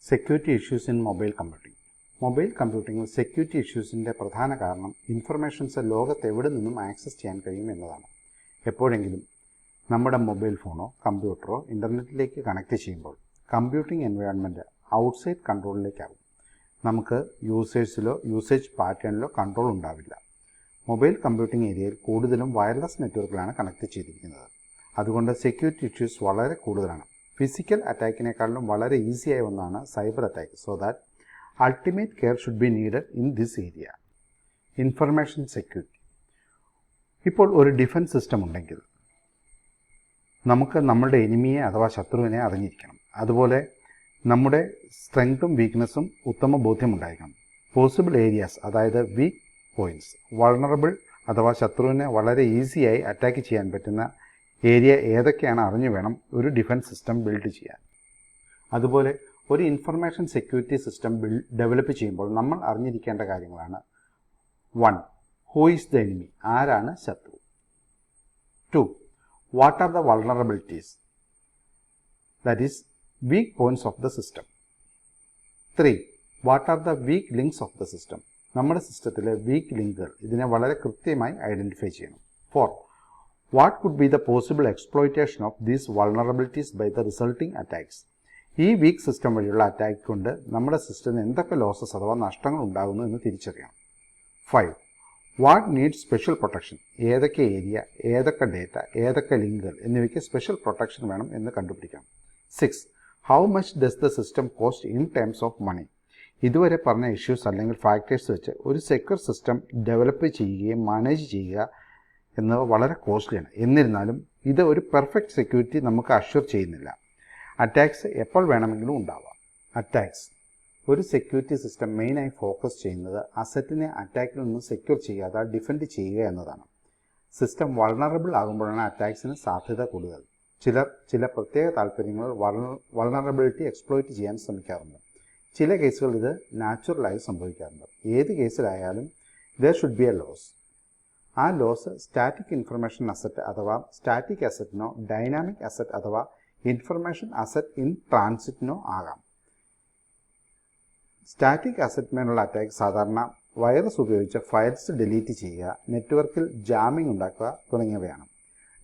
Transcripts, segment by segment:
Security issues in mobile computing. Mobile കമ്പ്യൂട്ടിംഗിൽ security ഇഷ്യൂസിൻ്റെ പ്രധാന കാരണം ഇൻഫർമേഷൻസ് ലോകത്ത് എവിടെ നിന്നും ആക്സസ് ചെയ്യാൻ കഴിയും എന്നതാണ്. എപ്പോഴെങ്കിലും നമ്മുടെ മൊബൈൽ ഫോണോ കമ്പ്യൂട്ടറോ ഇൻ്റർനെറ്റിലേക്ക് കണക്ട് ചെയ്യുമ്പോൾ കമ്പ്യൂട്ടിംഗ് എൻവയോൺമെൻറ്റ് ഔട്ട്സൈഡ് കൺട്രോളിലേക്കാകും. നമുക്ക് യൂസേഴ്സിലോ യൂസേജ് പാറ്റേണിലോ കൺട്രോൾ ഉണ്ടാവില്ല. മൊബൈൽ കമ്പ്യൂട്ടിംഗ് ഏരിയയിൽ കൂടുതലും വയർലെസ് നെറ്റ്വർക്കിലാണ് കണക്ട് ചെയ്തിരിക്കുന്നത്. അതുകൊണ്ട് സെക്യൂരിറ്റി ഇഷ്യൂസ് വളരെ കൂടുതലാണ്. ഫിസിക്കൽ അറ്റാക്കിനേക്കാളും വളരെ ഈസിയായ ഒന്നാണ് cyber attack. So that ultimate care should be needed in this area. Information security. ഇപ്പോൾ ഒരു ഡിഫൻസ് സിസ്റ്റം ഉണ്ടെങ്കിൽ നമുക്ക് നമ്മളുടെ എനിമിയെ അഥവാ ശത്രുവിനെ അറിഞ്ഞിരിക്കണം. അതുപോലെ നമ്മുടെ സ്ട്രെങ്ത്തും വീക്ക്നെസ്സും ഉത്തമ ബോധ്യമുണ്ടായിരിക്കണം. പോസിബിൾ ഏരിയാസ്, അതായത് വീക്ക് പോയിൻറ്റ്സ്, വൾണറബിൾ അഥവാ ശത്രുവിനെ വളരെ ഈസിയായി അറ്റാക്ക് ചെയ്യാൻ പറ്റുന്ന ഏരിയ ഏതൊക്കെയാണ് അറിഞ്ഞു വേണം ഒരു ഡിഫൻസ് സിസ്റ്റം ബിൽഡ് ചെയ്യാൻ. അതുപോലെ ഒരു ഇൻഫർമേഷൻ സെക്യൂരിറ്റി സിസ്റ്റം ഡെവലപ്പ് ചെയ്യുമ്പോൾ നമ്മൾ അറിഞ്ഞിരിക്കേണ്ട കാര്യങ്ങളാണ്: 1. ഹൂ ഈസ് ദ എനിമി, ആരാണ് ശത്രു. 2. What are the vulnerabilities, that is weak points of the system. 3. What are the weak links of the system, നമ്മുടെ സിസ്റ്റത്തിലെ വീക്ക് ലിങ്കുകൾ, ഇതിനെ വളരെ കൃത്യമായി ഐഡൻറ്റിഫൈ ചെയ്യണം. 4. What could be the possible exploitation of these vulnerabilities by the resulting attacks? ഈ week system വഴിയുള്ള attack കൊണ്ട് നമ്മുടെ സിസ്റ്റത്തിന് എന്തൊക്കെ ലോസസ് അഥവാ നഷ്ടങ്ങൾ ഉണ്ടാകുന്നു എന്ന് തിരിച്ചറിയണം. 5. വാട്ട് നീഡ്സ് സ്പെഷ്യൽ പ്രൊട്ടക്ഷൻ, ഏതൊക്കെ ഏരിയ, ഏതൊക്കെ ഡേറ്റ, ഏതൊക്കെ ലിങ്കുകൾ എന്നിവയ്ക്ക് സ്പെഷ്യൽ പ്രൊട്ടക്ഷൻ വേണം എന്ന് കണ്ടുപിടിക്കണം. 6. How much does the system cost in terms of money. ഇതുവരെ പറഞ്ഞ ഇഷ്യൂസ് അല്ലെങ്കിൽ ഫാക്ടേഴ്സ് വെച്ച് ഒരു സെക്യൂർ സിസ്റ്റം ഡെവലപ്പ് ചെയ്യുകയും മാനേജ് ചെയ്യുക എന്നിവ വളരെ കോസ്റ്റ്ലിയാണ്. എന്നിരുന്നാലും ഇത് ഒരു പെർഫെക്റ്റ് സെക്യൂരിറ്റി നമുക്ക് അഷ്വർ ചെയ്യുന്നില്ല. അറ്റാക്സ് എപ്പോൾ വേണമെങ്കിലും ഉണ്ടാവാം. അറ്റാക്സ്. ഒരു സെക്യൂരിറ്റി സിസ്റ്റം മെയിനായി ഫോക്കസ് ചെയ്യുന്നത് അസറ്റിനെ അറ്റാക്കിൽ നിന്ന് സെക്യൂർ ചെയ്യാതെ ഡിഫെൻഡ് ചെയ്യുക എന്നതാണ്. സിസ്റ്റം വൾണറബിൾ ആകുമ്പോഴാണ് അറ്റാക്സിന് സാധ്യത കൂടുതൽ. ചില പ്രത്യേക താല്പര്യങ്ങൾ വൾണറബിലിറ്റി എക്സ്പ്ലോയിറ്റ് ചെയ്യാൻ ശ്രമിക്കാറുണ്ട്. ചില കേസുകൾ ഇത് നാച്ചുറലായി സംഭവിക്കാറുണ്ട്. ഏത് കേസിലായാലും there should be a loss. ആ ലോസ് സ്റ്റാറ്റിക് ഇൻഫർമേഷൻ അസറ്റ് അഥവാ സ്റ്റാറ്റിക് അസറ്റിനോ ഡൈനാമിക് അസറ്റ് അഥവാ ഇൻഫർമേഷൻ അസറ്റ് ഇൻ ട്രാൻസിറ്റിനോ ആകാം. സ്റ്റാറ്റിക് അസറ്റിന്മേലുള്ള അറ്റാക്ക് സാധാരണ വൈറസ് ഉപയോഗിച്ച് ഫയൽസ് ഡിലീറ്റ് ചെയ്യുക, നെറ്റ്വർക്കിൽ ജാമിംഗ് ഉണ്ടാക്കുക തുടങ്ങിയവയാണ്.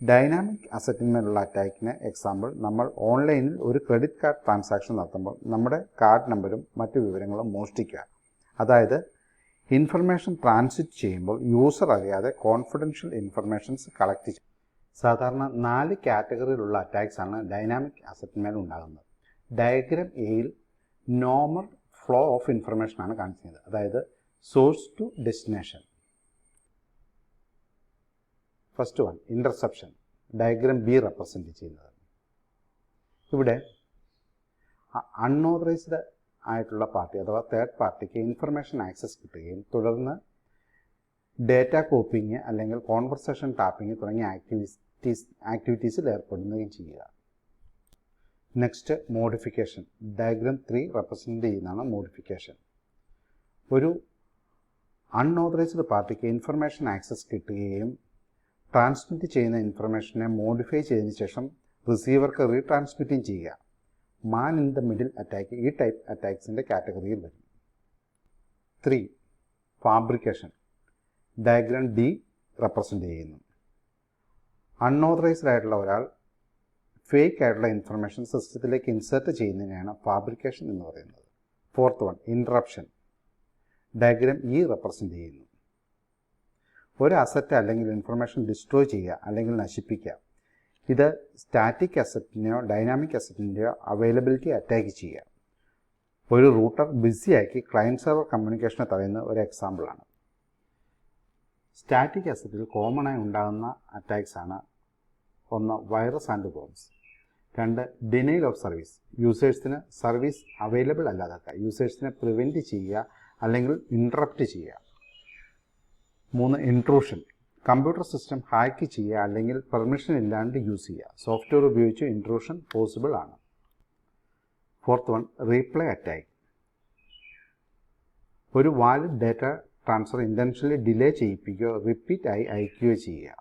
ഡൈനാമിക് അസറ്റിന്മേലുള്ള അറ്റാക്കിന് എക്സാമ്പിൾ, നമ്മൾ ഓൺലൈനിൽ ഒരു ക്രെഡിറ്റ് കാർഡ് ട്രാൻസാക്ഷൻ നടത്തുമ്പോൾ നമ്മുടെ കാർഡ് നമ്പരും മറ്റു വിവരങ്ങളും മോഷ്ടിക്കുക. അതായത് ഇൻഫർമേഷൻ ട്രാൻസിറ്റ് ചെയ്യുമ്പോൾ യൂസർ അറിയാതെ കോൺഫിഡൻഷ്യൽ ഇൻഫർമേഷൻസ് കളക്ട് ചെയ്യും. സാധാരണ 4 കാറ്റഗറിയിലുള്ള അറ്റാക്സ് ആണ് ഡൈനാമിക് അസറ്റിന്മേൽ ഉണ്ടാകുന്നത്. ഡയഗ്രാം എയിൽ നോർമൽ ഫ്ലോ ഓഫ് ഇൻഫർമേഷൻ ആണ് കാണിക്കുന്നത്, അതായത് source to destination. First one interception, diagram B represent ചെയ്യുന്നത്. ഇവിടെ അൺഓതറൈസ്ഡ് ആയിട്ടുള്ള പാർട്ടി അഥവാ തേർഡ് പാർട്ടിക്ക് ഇൻഫർമേഷൻ ആക്സസ് കിട്ടുകയും തുടർന്ന് ഡേറ്റ കോപ്പിംഗ് അല്ലെങ്കിൽ കോൺവെർസേഷൻ ടാപ്പിംഗ് തുടങ്ങിയ ആക്ടിവിറ്റീസിൽ ഏർപ്പെടുകയും ചെയ്യുക. നെക്സ്റ്റ് മോഡിഫിക്കേഷൻ, ഡയഗ്രാം 3 റെപ്രസെൻറ്റ് ചെയ്യുന്നതാണ് മോഡിഫിക്കേഷൻ. ഒരു അൺഓതറൈസ്ഡ് പാർട്ടിക്ക് ഇൻഫർമേഷൻ ആക്സസ് കിട്ടുകയും ട്രാൻസ്മിറ്റ് ചെയ്യുന്ന ഇൻഫർമേഷനെ മോഡിഫൈ ചെയ്തതിനു ശേഷം റിസീവർക്ക് റീട്രാൻസ്മിറ്റിംഗ് ചെയ്യുക. Man in the middle attack ഈ ടൈപ്പ് അറ്റാക്സിൻ്റെ കാറ്റഗറിയിൽ വരും. 3. ഫാബ്രിക്കേഷൻ, ഡയഗ്രാം ഡി റെപ്രസെൻ്റ് ചെയ്യുന്നു. അൺഓതറൈസ്ഡ് ആയിട്ടുള്ള ഒരാൾ ഫേക്ക് ആയിട്ടുള്ള ഇൻഫർമേഷൻ സിസ്റ്റത്തിലേക്ക് ഇൻസേർട്ട് ചെയ്യുന്നതിനെയാണ് ഫാബ്രിക്കേഷൻ എന്ന് പറയുന്നത്. 4th വൺ ഇൻറപ്ഷൻ, ഡയഗ്രാം ഇ റെപ്രസെൻ്റ് ചെയ്യുന്നു. ഒരു അസറ്റ് അല്ലെങ്കിൽ ഇൻഫർമേഷൻ ഡിസ്ട്രോയ് ചെയ്യുക അല്ലെങ്കിൽ നശിപ്പിക്കുക. ഇത് സ്റ്റാറ്റിക് അസറ്റിനെയോ ഡൈനാമിക് അസറ്റിൻ്റെയോ അവൈലബിലിറ്റി അറ്റാക്ക് ചെയ്യുക. ഒരു റൂട്ടർ ബിസിയാക്കി ക്ലയൻറ്റ് സെർവർ കമ്മ്യൂണിക്കേഷനെ തടയുന്ന ഒരു എക്സാമ്പിളാണ്. സ്റ്റാറ്റിക് അസറ്റിൽ കോമണായി ഉണ്ടാകുന്ന അറ്റാക്സ് ആണ്: 1. Virus and bombs. 2. Denial of service, യൂസേഴ്സിന് സർവീസ് അവൈലബിൾ അല്ലാതാക്കുക, യൂസേഴ്സിനെ പ്രിവെൻറ്റ് ചെയ്യുക അല്ലെങ്കിൽ ഇൻറ്ററപ്റ്റ് ചെയ്യുക. 3. ഇൻട്രൂഷൻ, കമ്പ്യൂട്ടർ സിസ്റ്റം ഹാക്ക് ചെയ്യുക അല്ലെങ്കിൽ പെർമിഷൻ ഇല്ലാണ്ട് യൂസ് ചെയ്യുക. സോഫ്റ്റ്വെയർ ഉപയോഗിച്ച് ഇൻട്രൂഷൻ പോസിബിൾ ആണ്. 4th വൺ റീപ്ലേ അറ്റാക്ക്, ഒരു valid data transfer intentionally delay ചെയ്യിപ്പിക്കുകയോ റിപ്പീറ്റ് ആയി അയക്കുകയോ ചെയ്യുക.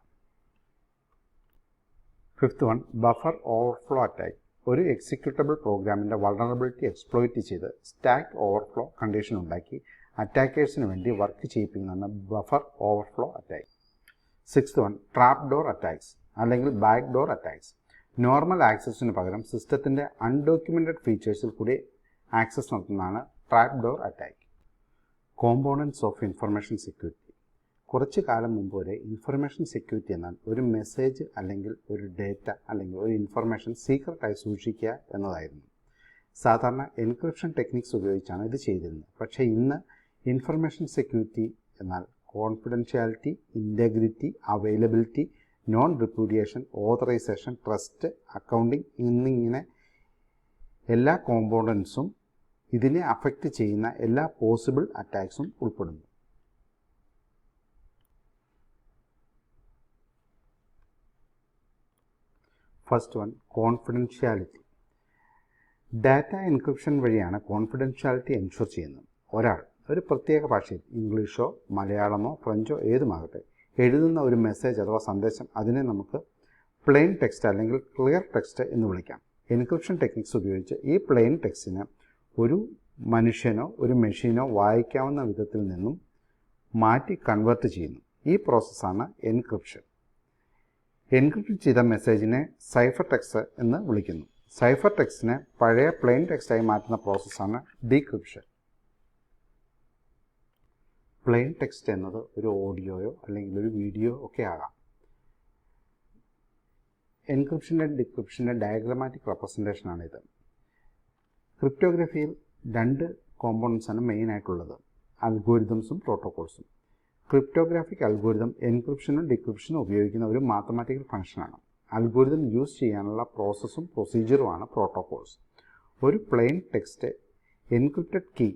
5th one buffer overflow attack, ഒരു എക്സിക്യൂട്ടബിൾ പ്രോഗ്രാമിൻ്റെ വൾണറബിലിറ്റി എക്സ്പ്ലോയിറ്റ് ചെയ്ത് സ്റ്റാക്ക് ഓവർഫ്ലോ കണ്ടീഷൻ ഉണ്ടാക്കി അറ്റാക്കേഴ്സിന് വേണ്ടി വർക്ക് ചെയ്യിപ്പിക്കുന്നതാണ് buffer overflow attack. 6th one, trap door attacks അല്ലെങ്കിൽ ബാക്ക് ഡോർ അറ്റാക്സ്. നോർമൽ ആക്സസിന് പകരം സിസ്റ്റത്തിൻ്റെ അൺഡോക്യുമെൻറ്റഡ് ഫീച്ചേഴ്സിൽ കൂടി ആക്സസ് നടത്തുന്നതാണ് trap door attack. Components of information security. കുറച്ച് കാലം മുമ്പ് വരെ ഇൻഫർമേഷൻ സെക്യൂരിറ്റി എന്നാൽ ഒരു മെസ്സേജ് അല്ലെങ്കിൽ ഒരു ഡേറ്റ അല്ലെങ്കിൽ ഒരു ഇൻഫർമേഷൻ സീക്രട്ടായി സൂക്ഷിക്കുക എന്നതായിരുന്നു. സാധാരണ എൻക്രിപ്ഷൻ ടെക്നിക്സ് ഉപയോഗിച്ചാണ് ഇത് ചെയ്തിരുന്നത്. പക്ഷേ ഇന്ന് ഇൻഫർമേഷൻ സെക്യൂരിറ്റി എന്നാൽ confidentiality, integrity, availability, non repudiation, authorization, trust, accounting എന്നിങ്ങനെ എല്ലാ കോമ്പോണൻസും ഇതിനെ അഫക്റ്റ് ചെയ്യുന്ന എല്ലാ പോസിബിൾ അറ്റാക്സും ഉൾപ്പെടുന്നു. First one, confidentiality. Data encryption വഴിയാണ് കോൺഫിഡൻഷ്യാലിറ്റി എൻഷുർ ചെയ്യുന്നത്. ഒരാൾ ഒരു പ്രത്യേക ഭാഷയിൽ ഇംഗ്ലീഷോ മലയാളമോ ഫ്രഞ്ചോ ഏതുമാകട്ടെ എഴുതുന്ന ഒരു മെസ്സേജ് അഥവാ സന്ദേശം, അതിനെ നമുക്ക് പ്ലെയിൻ ടെക്സ്റ്റ് അല്ലെങ്കിൽ ക്ലിയർ ടെക്സ്റ്റ് എന്ന് വിളിക്കാം. എൻക്രിപ്ഷൻ ടെക്നിക്സ് ഉപയോഗിച്ച് ഈ പ്ലെയിൻ ടെക്സ്റ്റിനെ ഒരു മനുഷ്യനോ ഒരു മെഷീനോ വായിക്കാവുന്ന വിധത്തിൽ നിന്നും മാറ്റി കൺവേർട്ട് ചെയ്യുന്നു. ഈ പ്രോസസ്സാണ് എൻക്രിപ്ഷൻ. എൻക്രിപ്റ്റ് ചെയ്ത മെസ്സേജിനെ സൈഫർ ടെക്സ്റ്റ് എന്ന് വിളിക്കുന്നു. സൈഫർ ടെക്സ്റ്റിനെ പഴയ പ്ലെയിൻ ടെക്സ്റ്റായി മാറ്റുന്ന പ്രോസസ്സാണ് ഡീക്രിപ്ഷൻ. പ്ലെയിൻ ടെക്സ്റ്റ് എന്നത് ഒരു ഓഡിയോയോ അല്ലെങ്കിൽ ഒരു വീഡിയോ ഒക്കെ ആകാം. എൻക്രിപ്ഷൻ്റെ ഡിക്രിപ്ഷൻ്റെ ഡയഗ്രമാറ്റിക് റെപ്രസെൻറ്റേഷനാണിത്. ക്രിപ്റ്റോഗ്രഫിയിൽ 2 കോമ്പോണൻസാണ് മെയിനായിട്ടുള്ളത്, അൽഗോരിതംസും പ്രോട്ടോകോൾസും. ക്രിപ്റ്റോഗ്രാഫിക് അൽഗോരിതം എൻക്രിപ്ഷനും ഡിക്രിപ്ഷനും ഉപയോഗിക്കുന്ന ഒരു മാത്തമാറ്റിക്കൽ ഫംഗ്ഷനാണ്. അൽഗോരിതം യൂസ് ചെയ്യാനുള്ള പ്രോസസ്സും പ്രൊസീജിയറുമാണ് പ്രോട്ടോകോൾസ്. ഒരു പ്ലെയിൻ ടെക്സ്റ്റ് എൻക്രിപ്റ്റഡ് കീ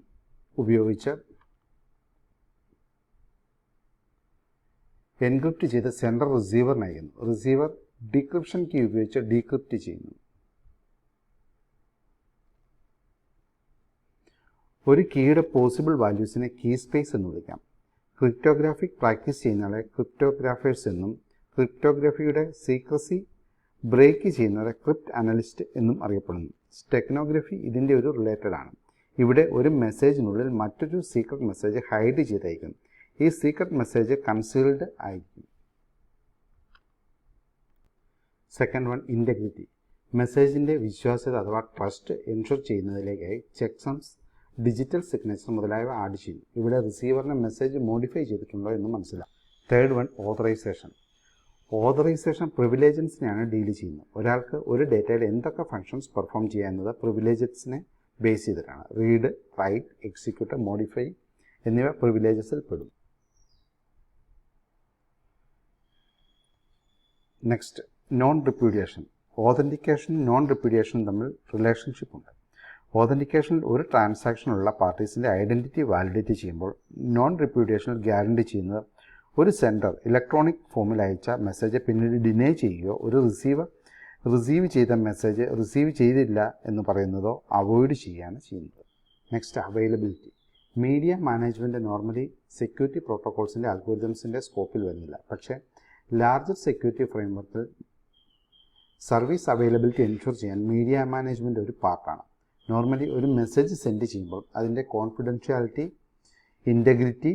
ഉപയോഗിച്ച് എൻക്രിപ്റ്റ് ചെയ്ത് സെൻഡർ റിസീവറിന് അയക്കുന്നു. റിസീവർ ഡീക്രിപ്ഷൻ കീ ഉപയോഗിച്ച് ഡീക്രിപ്റ്റ് ചെയ്യുന്നു. ഒരു കീയുടെ പോസിബിൾ വാല്യൂസിനെ കീ സ്പേസ് എന്ന് വിളിക്കാം. ക്രിപ്റ്റോഗ്രാഫിക് പ്രാക്ടീസ് ചെയ്യുന്നവരെ ക്രിപ്റ്റോഗ്രാഫേഴ്സ് എന്നും ക്രിപ്റ്റോഗ്രഫിയുടെ സീക്രസി ബ്രേക്ക് ചെയ്യുന്നവരെ ക്രിപ്റ്റ് അനലിസ്റ്റ് എന്നും അറിയപ്പെടുന്നു. സ്റ്റെക്നോഗ്രഫി ഇതിൻ്റെ ഒരു റിലേറ്റഡ് ആണ്. ഇവിടെ ഒരു മെസ്സേജിനുള്ളിൽ മറ്റൊരു സീക്രട്ട് മെസ്സേജ് ഹൈഡ് ചെയ്തയക്കും. ഈ സീക്രട്ട് മെസ്സേജ് കൺസീൽഡ് ആയിരിക്കും. Second one, integrity. മെസ്സേജിൻ്റെ വിശ്വാസ്യത അഥവാ ട്രസ്റ്റ് എൻഷുർ ചെയ്യുന്നതിലേക്കായി ചെക്സംസ്, ഡിജിറ്റൽ സിഗ്നേച്ചർ മുതലായവ ആഡ് ചെയ്യുന്നു. ഇവിടെ റിസീവറിന് മെസ്സേജ് മോഡിഫൈ ചെയ്തിട്ടുണ്ടോ എന്ന് മനസ്സിലാവും. Third one, authorization. ഓതറൈസേഷൻ പ്രിവിലേജൻസിനെയാണ് ഡീൽ ചെയ്യുന്നത്. ഒരാൾക്ക് ഒരു ഡേറ്റയിൽ എന്തൊക്കെ ഫങ്ഷൻസ് പെർഫോം ചെയ്യാവുന്നത് പ്രിവിലേജസിനെ ബേസ് ചെയ്തിട്ടാണ്. റീഡ്, റൈറ്റ്, എക്സിക്യൂട്ട്, മോഡിഫൈ എന്നിവ പ്രിവിലേജസിൽ പെടും. Next, non repudiation. ഓതൻറ്റിക്കേഷനും നോൺ റിപ്യൂഡിയേഷനും തമ്മിൽ റിലേഷൻഷിപ്പ് ഉണ്ട്. ഓതൻറ്റിക്കേഷനിൽ ഒരു ട്രാൻസാക്ഷനുള്ള പാർട്ടീസിൻ്റെ ഐഡൻറ്റിറ്റി വാലിഡേറ്റ് ചെയ്യുമ്പോൾ നോൺ റിപ്യൂഡിയേഷനിൽ ഗ്യാരണ്ടി ചെയ്യുന്നത് ഒരു സെൻഡർ ഇലക്ട്രോണിക് ഫോമിൽ അയച്ച മെസ്സേജ് പിന്നീട് ഡിനേ ചെയ്യുകയോ ഒരു റിസീവർ റിസീവ് ചെയ്ത മെസ്സേജ് റിസീവ് ചെയ്തില്ല എന്ന് പറയുന്നതോ അവോയ്ഡ് ചെയ്യുകയാണ് ചെയ്യുന്നത്. Next, availability. Media management normally security പ്രോട്ടോകോൾസിൻ്റെ അൽഗോരിതംസിൻ്റെ സ്കോപ്പിൽ വരുന്നില്ല. പക്ഷേ ലാർജർ സെക്യൂരിറ്റി ഫ്രെയിംവർക്കിൽ സർവീസ് അവൈലബിലിറ്റി എൻഷുർ ചെയ്യാൻ മീഡിയ മാനേജ്മെൻറ്റ് ഒരു പാർട്ടാണ്. നോർമലി ഒരു മെസ്സേജ് സെൻഡ് ചെയ്യുമ്പോൾ അതിൻ്റെ കോൺഫിഡൻഷ്യാലിറ്റി, ഇൻറ്റഗ്രിറ്റി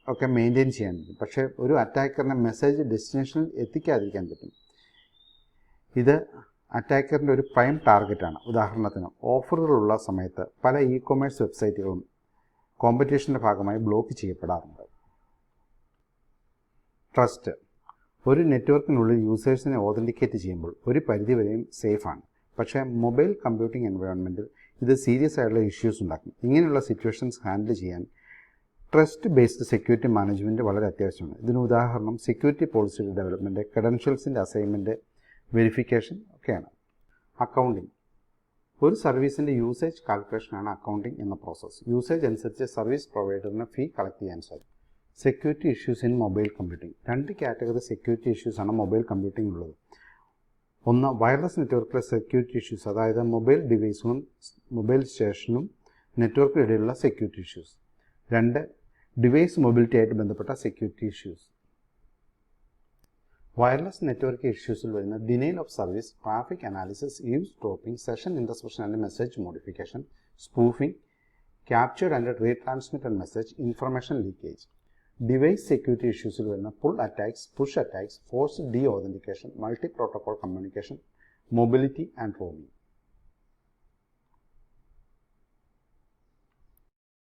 ഒക്കെ മെയിൻറ്റെയിൻ ചെയ്യാൻ പറ്റും. പക്ഷേ ഒരു അറ്റാക്കറിനെ മെസ്സേജ് ഡെസ്റ്റിനേഷനിൽ എത്തിക്കാതിരിക്കാൻ പറ്റും. ഇത് അറ്റാക്കറിൻ്റെ ഒരു പ്രൈം ടാർഗറ്റാണ്. ഉദാഹരണത്തിന് ഓഫറുകളുള്ള സമയത്ത് പല ഇ-കൊമേഴ്സ് വെബ്സൈറ്റുകളും കോമ്പറ്റീഷൻ്റെ ഭാഗമായി ബ്ലോക്ക് ചെയ്യപ്പെടാറുണ്ട്. ട്രസ്റ്റ്. ഒരു നെറ്റ്വർക്കിനുള്ളിൽ യൂസേഴ്സിനെ ഓതൻറ്റിക്കേറ്റ് ചെയ്യുമ്പോൾ ഒരു പരിധിവരെയും സേഫാണ്. പക്ഷേ മൊബൈൽ കമ്പ്യൂട്ടിംഗ് എൻവയോൺമെൻറ്റിൽ ഇത് സീരിയസ് ആയിട്ടുള്ള ഇഷ്യൂസ് ഉണ്ടാക്കും. ഇങ്ങനെയുള്ള സിറ്റുവേഷൻസ് ഹാൻഡിൽ ചെയ്യാൻ ട്രസ്റ്റ് ബേസ്ഡ് സെക്യൂരിറ്റി മാനേജ്മെൻറ്റ് വളരെ അത്യാവശ്യമാണ്. ഇതിന് ഉദാഹരണം സെക്യൂരിറ്റി പോളിസിയുടെ ഡെവലപ്മെൻറ്റ്, ക്രെഡൻഷ്യൽസിൻ്റെ അസൈൻമെൻറ്റ്, വെരിഫിക്കേഷൻ ഒക്കെയാണ്. അക്കൗണ്ടിംഗ്. ഒരു സർവീസിൻ്റെ യൂസേജ് കാൽക്കുലേഷനാണ് അക്കൗണ്ടിംഗ് എന്ന പ്രോസസ്സ്. യൂസേജ് അനുസരിച്ച് സർവീസ് പ്രൊവൈഡറിന് ഫീ കളക്ട് ചെയ്യാൻ സാധിക്കും. Security issues in mobile computing. 2 category security ഇഷ്യൂസാണ് മൊബൈൽ കമ്പ്യൂട്ടിംഗ് ഉള്ളത്. ഒന്ന്, വയർലെസ് നെറ്റ്വർക്കിലെ സെക്യൂരിറ്റി ഇഷ്യൂസ്, അതായത് മൊബൈൽ ഡിവൈസും മൊബൈൽ സ്റ്റേഷനും നെറ്റ്വർക്കും ഇടയിലുള്ള സെക്യൂരിറ്റി ഇഷ്യൂസ്. 2, ഡിവൈസ് മൊബിലിറ്റി ആയിട്ട് ബന്ധപ്പെട്ട സെക്യൂരിറ്റി ഇഷ്യൂസ്. വയർലെസ് നെറ്റ്വർക്ക് ഇഷ്യൂസിൽ വരുന്ന denial of service, traffic analysis, eavesdropping, session interception and message modification, spoofing, captured and retransmitted message, information leakage. Device security ഇഷ്യൂസിൽ വരുന്ന pull attacks, push attacks, forced deauthentication, multi protocol communication, mobility and roaming.